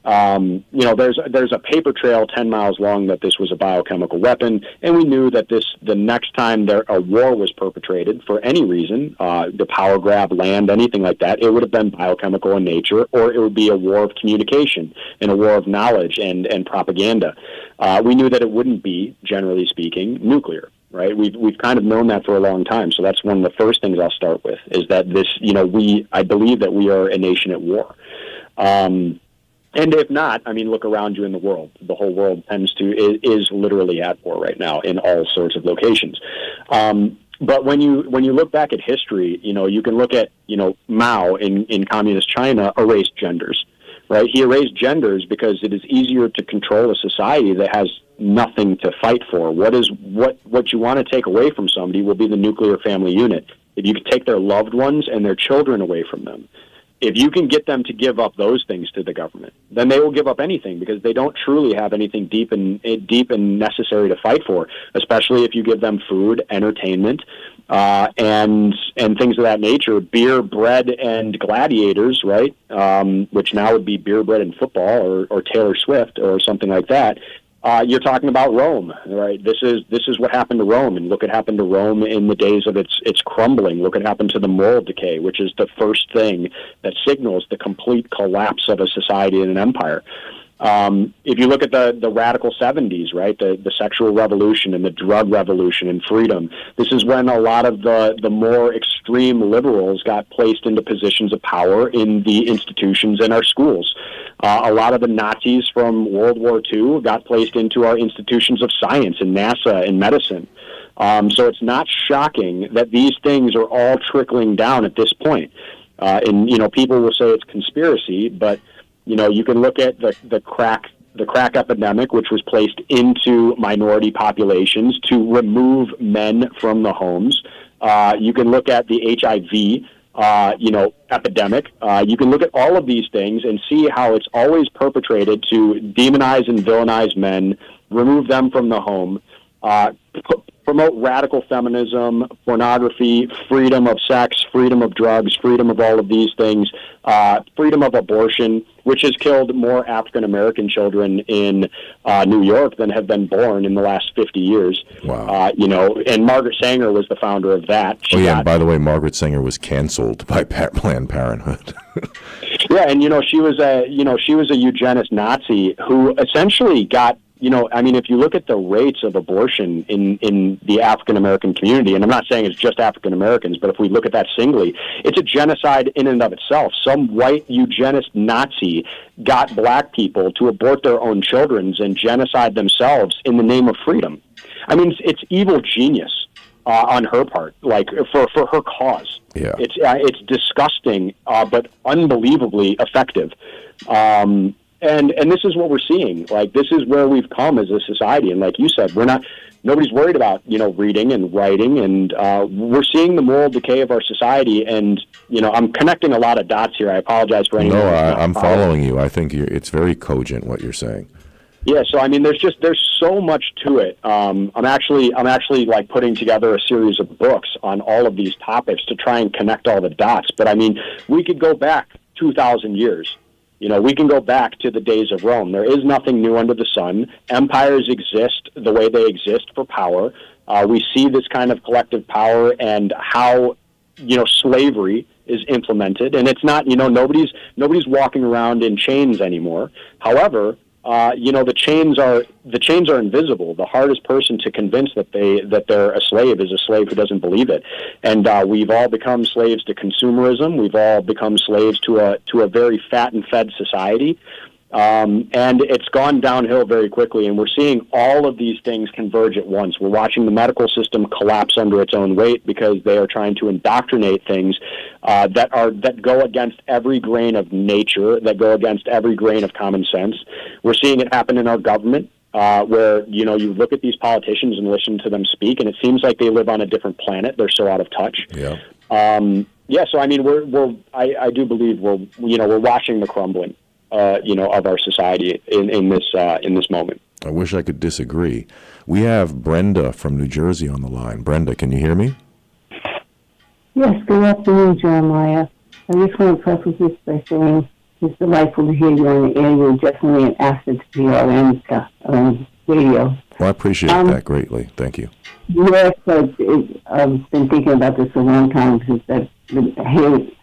There's a paper trail 10 miles long that this was a biochemical weapon, and we knew that the next time a war was perpetrated for any reason, the power grab, land, anything like that, it would have been biochemical in nature, or it would be a war of communication and a war of knowledge and propaganda. We knew that it wouldn't be, generally speaking, nuclear. Right, we've kind of known that for a long time. So that's one of the first things I'll start with is that I believe that we are a nation at war. And if not, look around you in the world. The whole world is literally at war right now in all sorts of locations. But when you look back at history, you can look at Mao in communist China erased genders. Right, he erased genders because it is easier to control a society that has nothing to fight for. What you want to take away from somebody will be the nuclear family unit. If you could take their loved ones and their children away from them, if you can get them to give up those things to the government, then they will give up anything, because they don't truly have anything deep and necessary to fight for, especially if you give them food, entertainment, and things of that nature, beer, bread, and gladiators, right? Which now would be beer, bread, and football, or Taylor Swift, or something like that. You're talking about Rome, right? This is what happened to Rome, and look what happened to Rome in the days of its crumbling. Look what happened to the moral decay, which is the first thing that signals the complete collapse of a society and an empire. If you look at the radical 70s, right, the sexual revolution and the drug revolution and freedom, this is when a lot of the more extreme liberals got placed into positions of power in the institutions in our schools. A lot of the Nazis from World War II got placed into our institutions of science and NASA and medicine. So it's not shocking that these things are all trickling down at this point. And, people will say it's conspiracy, but you can look at the crack epidemic, which was placed into minority populations to remove men from the homes. You can look at the HIV, epidemic. You can look at all of these things and see how it's always perpetrated to demonize and villainize men, remove them from the home, promote radical feminism, pornography, freedom of sex, freedom of drugs, freedom of all of these things, freedom of abortion, which has killed more African-American children in New York than have been born in the last 50 years.
Wow.
And Margaret Sanger was the founder of that.
And by the way, Margaret Sanger was canceled by Planned Parenthood.
Yeah, and she was a eugenist Nazi who essentially got, if you look at the rates of abortion in the African-American community, and I'm not saying it's just African-Americans, but if we look at that singly, it's a genocide in and of itself. Some white eugenist Nazi got black people to abort their own children and genocide themselves in the name of freedom. It's evil genius on her part, like for her cause.
Yeah.
It's disgusting, but unbelievably effective. And this is what we're seeing. Like, this is where we've come as a society. And like you said, nobody's worried about, reading and writing. And we're seeing the moral decay of our society. And, I'm connecting a lot of dots here. I apologize for anyone.
No, I'm following you. I think it's very cogent what you're saying.
Yeah, so there's so much to it. I'm actually like putting together a series of books on all of these topics to try and connect all the dots. But we could go back 2,000 years. We can go back to the days of Rome. There is nothing new under the sun. Empires exist the way they exist for power. We see this kind of collective power and how, slavery is implemented. And it's not, nobody's walking around in chains anymore. However, the chains are invisible. The hardest person to convince that they're a slave is a slave who doesn't believe it. And we've all become slaves to consumerism. We've all become slaves to a very fat and fed society. And it's gone downhill very quickly, and we're seeing all of these things converge at once. We're watching the medical system collapse under its own weight because they are trying to indoctrinate things that go against every grain of nature, that go against every grain of common sense. We're seeing it happen in our government, where you look at these politicians and listen to them speak, and it seems like they live on a different planet. They're so out of touch.
Yeah.
So I do believe we're watching the crumbling of our society in this moment.
I wish I could disagree. We have Brenda from New Jersey on the line. Brenda, can you hear me?
Yes, good afternoon, Jeremiah. I just want to preface this by saying it's delightful to hear you on the air. You're definitely an asset to PRN's radio.
Well, I appreciate that greatly. Thank you.
Yes, but I've been thinking about this a long time since I've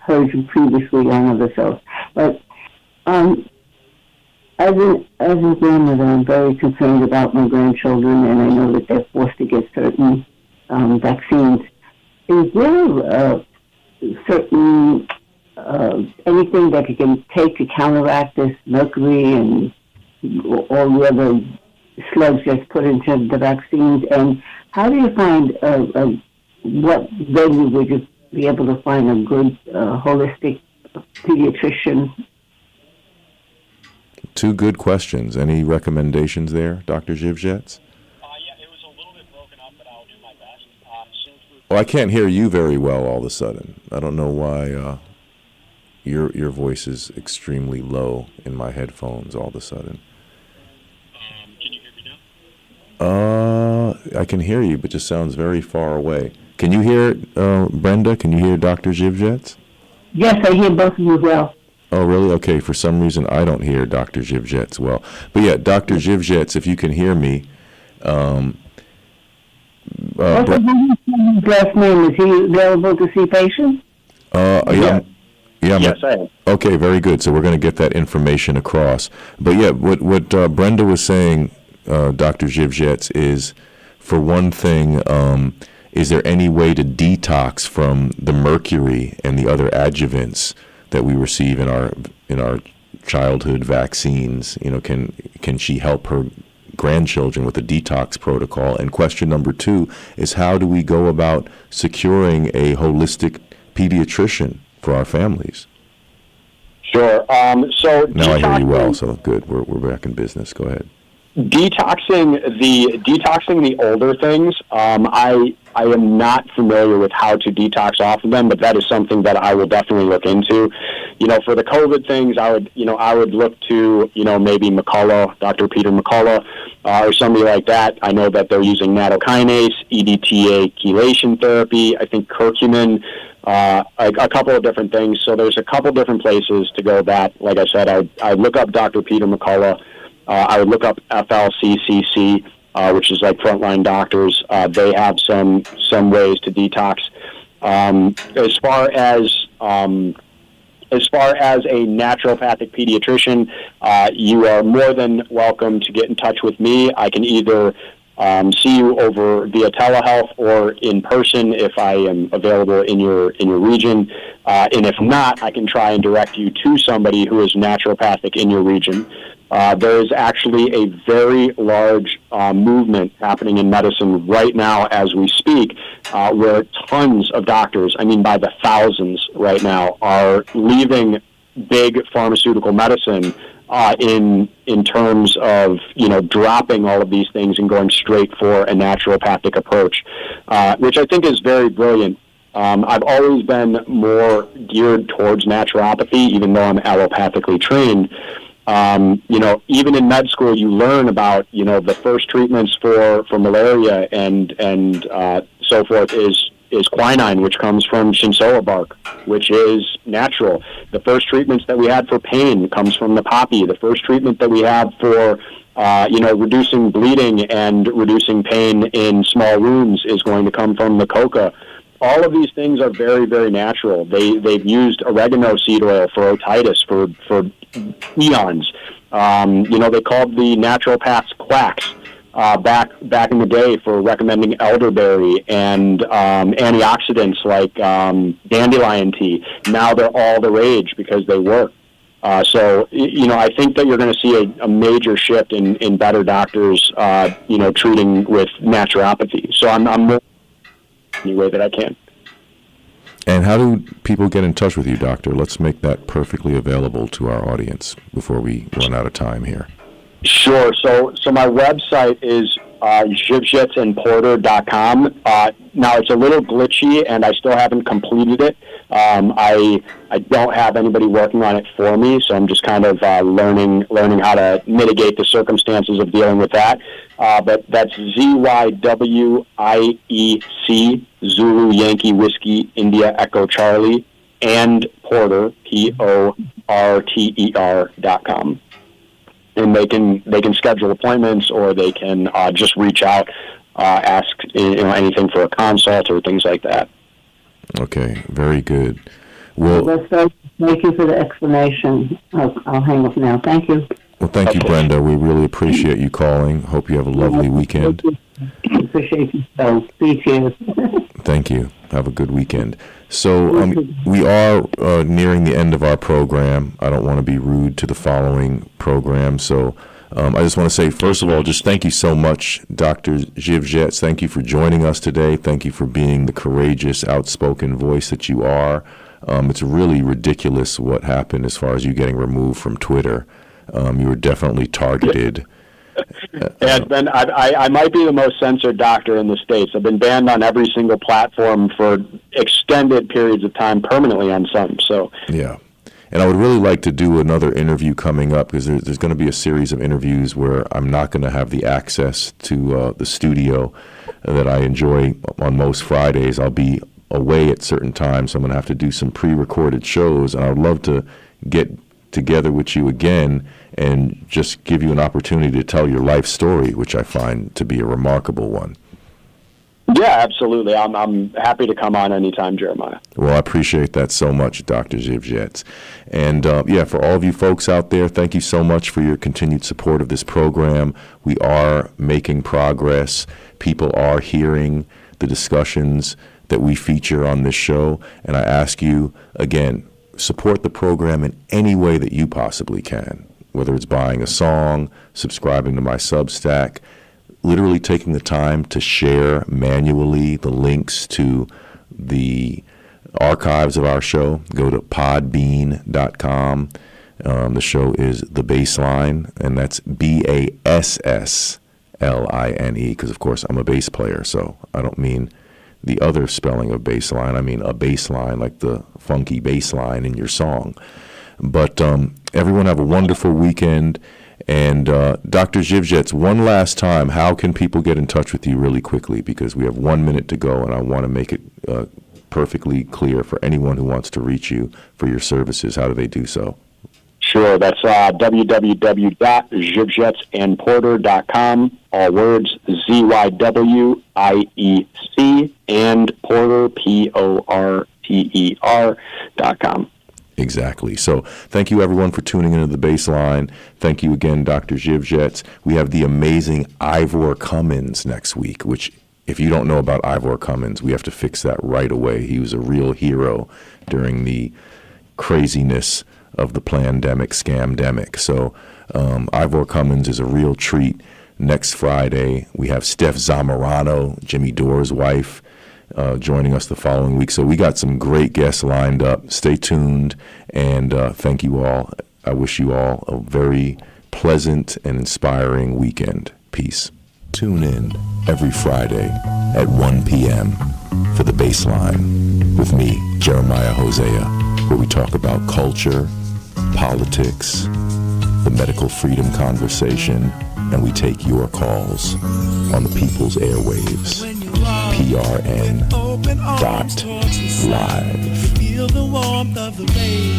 heard you previously on other shows. But as a grandmother, I'm very concerned about my grandchildren, and I know that they're forced to get certain vaccines. Is there certain anything that you can take to counteract this mercury and all the other slugs that's put into the vaccines? And how do you find what venue would you be able to find a good holistic pediatrician?
Two good questions. Any recommendations there, Dr. Zywiec?
Yeah, it was a little bit broken up, but I'll do my best.
Well, I can't hear you very well all of a sudden. I don't know why. Your voice is extremely low in my headphones all of a sudden.
Can you hear me now?
I can hear you, but just sounds very far away. Can you hear Brenda? Can you hear Dr. Zywiec?
Yes, I hear both of you well.
Oh, really? Okay. For some reason, I don't hear Dr. Zywiec well. But yeah, Dr. Zywiec, if you can hear me.
What's his last name? Is he available to see patients?
Yeah.
Yes, I am.
Okay, very good. So we're going to get that information across. But yeah, what Brenda was saying, Dr. Zywiec, is, for one thing, is there any way to detox from the mercury and the other adjuvants that we receive in our childhood vaccines? You know, can she help her grandchildren with a detox protocol? And question number 2 is, how do we go about securing a holistic pediatrician for our families?
Sure. So
now I hear you well, so good. We're back in business. Go ahead.
Detoxing the older things. I am not familiar with how to detox off of them, but that is something that I will definitely look into. You know, for the COVID things, I would look to, maybe McCullough, Dr. Peter McCullough, or somebody like that. I know that they're using nattokinase, EDTA chelation therapy. I think curcumin, a couple of different things. So there's a couple different places to go that, like I said, I look up Dr. Peter McCullough. I would look up FLCCC, which is like Frontline Doctors. They have some ways to detox. As far as a naturopathic pediatrician, you are more than welcome to get in touch with me. I can either see you over via telehealth or in person if I am available in your region. And if not, I can try and direct you to somebody who is naturopathic in your region. There is actually a very large movement happening in medicine right now as we speak, where tons of doctors, I mean by the thousands right now, are leaving big pharmaceutical medicine in terms of, dropping all of these things and going straight for a naturopathic approach, which I think is very brilliant. I've always been more geared towards naturopathy, even though I'm allopathically trained. Even in med school, you learn about, the first treatments for malaria and so forth is quinine, which comes from chinsoa bark, which is natural. The first treatments that we had for pain comes from the poppy. The first treatment that we have for, reducing bleeding and reducing pain in small wounds is going to come from the coca. All of these things are very, very natural. They've used oregano seed oil for otitis for eons. They called the naturopaths quacks back in the day for recommending elderberry and antioxidants like dandelion tea. Now they're all the rage because they work. So I think that you're going to see a major shift in better doctors, treating with naturopathy. So I'm more any way that I can.
And how do people get in touch with you, Doctor? Let's make that perfectly available to our audience before we run out of time here.
Sure. So my website is zywiecandporter.com. Now it's a little glitchy, and I still haven't completed it. I don't have anybody working on it for me, so I'm just kind of learning how to mitigate the circumstances of dealing with that. But that's ZYWIEC, Zulu Yankee Whiskey India Echo Charlie, and Porter, PORTER.com. And they can schedule appointments, or they can just reach out, ask anything for a consult or things like that.
Okay, very good. Well,
thank you for the explanation. I'll hang up now. Thank you.
Well, thank you, Brenda. We really appreciate you calling. Hope you have a lovely weekend.
Appreciate you. So, be cheers.
Thank you. Have a good weekend. So we are nearing the end of our program. I don't want to be rude to the following program. So I just want to say, first of all, just thank you so much, Dr. Zywiec. Thank you for joining us today. Thank you for being the courageous, outspoken voice that you are. It's really ridiculous what happened as far as you getting removed from Twitter. You were definitely targeted.
Yeah, I might be the most censored doctor in the States. I've been banned on every single platform for extended periods of time, permanently on some. So
yeah. And I would really like to do another interview coming up, because there's going to be a series of interviews where I'm not going to have the access to the studio that I enjoy on most Fridays. I'll be away at certain times, so I'm going to have to do some pre-recorded shows, and I'd love to get together with you again and just give you an opportunity to tell your life story, which I find to be a remarkable one.
Yeah, absolutely. I'm happy to come on anytime, Jeremiah.
Well, I appreciate that so much, Dr. Zywiec. And for all of you folks out there, thank you so much for your continued support of this program. We are making progress. People are hearing the discussions that we feature on this show. And I ask you, again, support the program in any way that you possibly can, whether it's buying a song, subscribing to my Substack, literally taking the time to share manually the links to the archives of our show. Go to podbean.com. The show is The Bassline, and that's Bassline, because, of course, I'm a bass player, so I don't mean the other spelling of bassline. I mean a bass line, like the funky bass line in your song. But everyone have a wonderful weekend. And Dr. Zywiec, one last time, how can people get in touch with you really quickly? Because we have 1 minute to go, and I want to make it perfectly clear for anyone who wants to reach you for your services. How do they do so?
Sure, that's www.zywiecandporter.com, all words, ZYWIEC, and Porter, PORTER.com.
Exactly. So thank you, everyone, for tuning into The Bassline. Thank you again, Dr. Zywiec. We have the amazing Ivor Cummins next week, which, if you don't know about Ivor Cummins, we have to fix that right away. He was a real hero during the craziness of the plandemic, scamdemic. So Ivor Cummins is a real treat. Next Friday, we have Steph Zamorano, Jimmy Dore's wife, joining us the following week. So we got some great guests lined up. Stay tuned, and thank you all. I wish you all a very pleasant and inspiring weekend. Peace. Tune in every Friday at 1 p.m. for The Bassline with me, Jeremiah Hosea, where we talk about culture, politics, the medical freedom conversation, and we take your calls on the people's airwaves. PRN.live.
Feel the warmth of the rain.